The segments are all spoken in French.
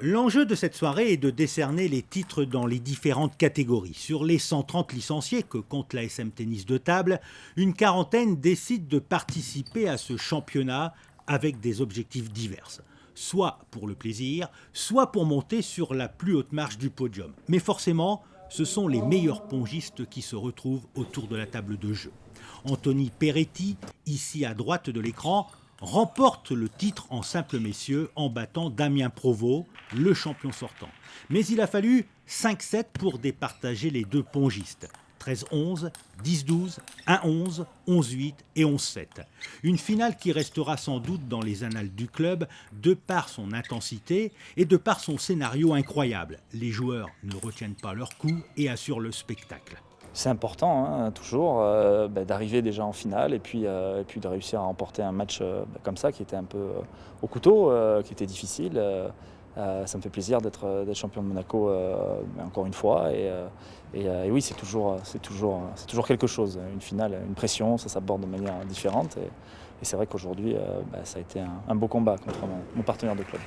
L'enjeu de cette soirée est de décerner les titres dans les différentes catégories. Sur les 130 licenciés que compte l'ASM Tennis de Table, une quarantaine décide de participer à ce championnat avec des objectifs divers. Soit pour le plaisir, soit pour monter sur la plus haute marche du podium. Mais forcément, ce sont les meilleurs pongistes qui se retrouvent autour de la table de jeu. Anthony Peretti, ici à droite de l'écran, remporte le titre en simple messieurs en battant Damien Provost, le champion sortant. Mais il a fallu 5-7 pour départager les deux pongistes. 13-11, 10-12, 1-11, 11-8 et 11-7. Une finale qui restera sans doute dans les annales du club de par son intensité et de par son scénario incroyable. Les joueurs ne retiennent pas leur coup et assurent le spectacle. C'est important, hein, toujours, d'arriver déjà en finale et puis de réussir à remporter un match comme ça qui était un peu au couteau, qui était difficile. Ça me fait plaisir d'être champion de Monaco encore une fois. Et oui, c'est toujours quelque chose. Une finale, une pression, ça s'aborde de manière différente. Et c'est vrai qu'aujourd'hui, ça a été un beau combat contre mon partenaire de club.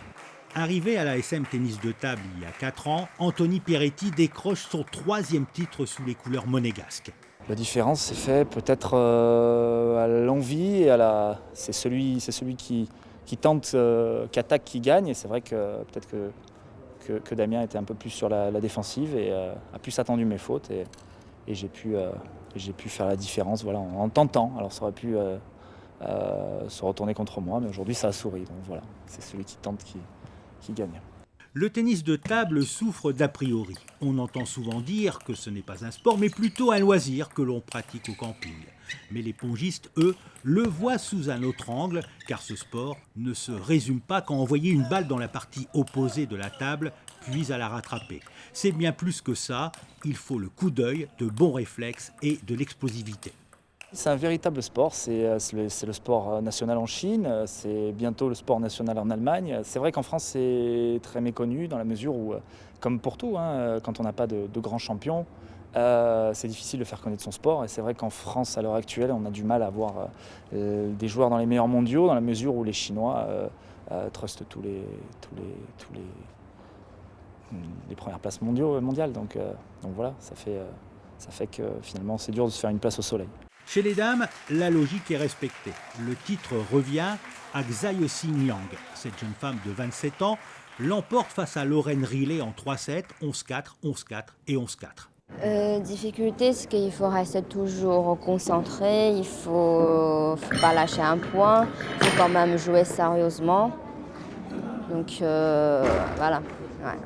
Arrivé à l'ASM Tennis de Table il y a 4 ans, Anthony Peretti décroche son 3e titre sous les couleurs monégasques. La différence s'est faite peut-être à l'envie et c'est celui qui tente, qui attaque, qui gagne. Et c'est vrai que peut-être que Damien était un peu plus sur la défensive et a plus attendu mes fautes. Et j'ai pu faire la différence en tentant. Alors ça aurait pu se retourner contre moi, mais aujourd'hui ça a souri. Donc voilà, c'est celui qui tente qui gagne. Le tennis de table souffre d'a priori. On entend souvent dire que ce n'est pas un sport, mais plutôt un loisir que l'on pratique au camping. Mais les pongistes, eux, le voient sous un autre angle, car ce sport ne se résume pas qu'à envoyer une balle dans la partie opposée de la table, puis à la rattraper. C'est bien plus que ça, il faut le coup d'œil, de bons réflexes et de l'explosivité. C'est un véritable sport, c'est le sport national en Chine, c'est bientôt le sport national en Allemagne. C'est vrai qu'en France c'est très méconnu dans la mesure où, comme pour tout, hein, quand on n'a pas de grands champions, c'est difficile de faire connaître son sport. Et c'est vrai qu'en France à l'heure actuelle on a du mal à avoir des joueurs dans les meilleurs mondiaux dans la mesure où les Chinois trustent tous les premières places mondiales. Donc voilà, ça fait que finalement c'est dur de se faire une place au soleil. Chez les dames, la logique est respectée. Le titre revient à Xiaoxing Yang. Cette jeune femme de 27 ans l'emporte face à Lauren Riley en 3-7, 11-4, 11-4 et 11-4. Difficulté, c'est qu'il faut rester toujours concentré, il faut pas lâcher un point, il faut quand même jouer sérieusement. Donc voilà. Ouais.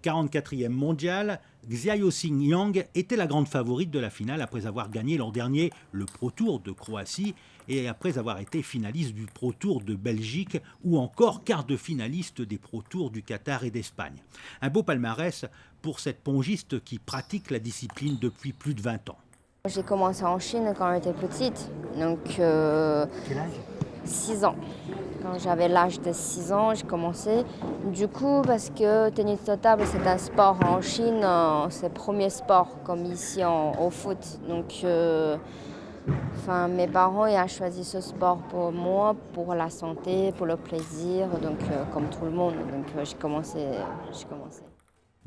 44e mondiale, Xiaoxing Yang était la grande favorite de la finale après avoir gagné l'an dernier le Pro Tour de Croatie et après avoir été finaliste du Pro Tour de Belgique ou encore quart de finaliste des Pro Tours du Qatar et d'Espagne. Un beau palmarès pour cette pongiste qui pratique la discipline depuis plus de 20 ans. J'ai commencé en Chine quand j'étais petite, donc Quel âge ? 6 ans. Quand j'avais l'âge de 6 ans, j'ai commencé. Du coup, parce que tennis de table, c'est un sport en Chine, c'est le premier sport comme ici au foot. Donc, mes parents ont choisi ce sport pour moi, pour la santé, pour le plaisir, donc comme tout le monde. Donc j'ai commencé.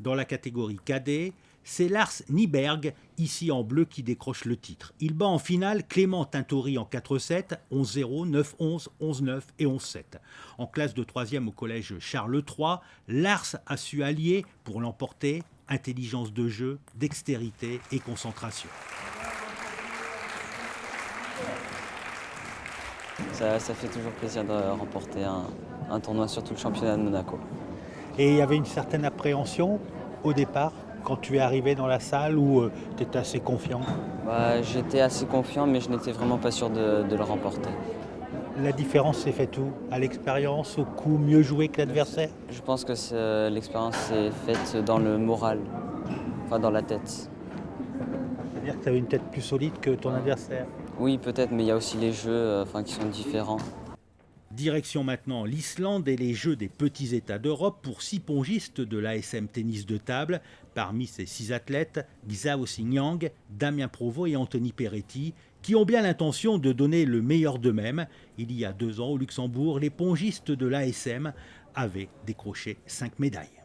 Dans la catégorie cadet, c'est Lars Nyberg, ici en bleu, qui décroche le titre. Il bat en finale Clément Tintori en 4-7, 11-0, 9-11, 11-9 et 11-7. En classe de 3e au collège Charles III, Lars a su allier pour l'emporter intelligence de jeu, dextérité et concentration. Ça fait toujours plaisir de remporter un tournoi, surtout le championnat de Monaco. Et il y avait une certaine appréhension au départ quand tu es arrivé dans la salle ou tu étais assez confiant? J'étais assez confiant, mais je n'étais vraiment pas sûr de le remporter. La différence s'est faite où? À l'expérience, au coup mieux joué que l'adversaire? Je pense que l'expérience s'est faite dans le moral, dans la tête. C'est-à-dire que tu avais une tête plus solide que ton adversaire? Oui, peut-être, mais il y a aussi les jeux qui sont différents. Direction maintenant l'Islande et les Jeux des petits États d'Europe pour 6 pongistes de l'ASM Tennis de Table. Parmi ces 6 athlètes, Xiaoxing Yang, Damien Provost et Anthony Peretti qui ont bien l'intention de donner le meilleur d'eux-mêmes. Il y a 2 ans, au Luxembourg, les pongistes de l'ASM avaient décroché 5 médailles.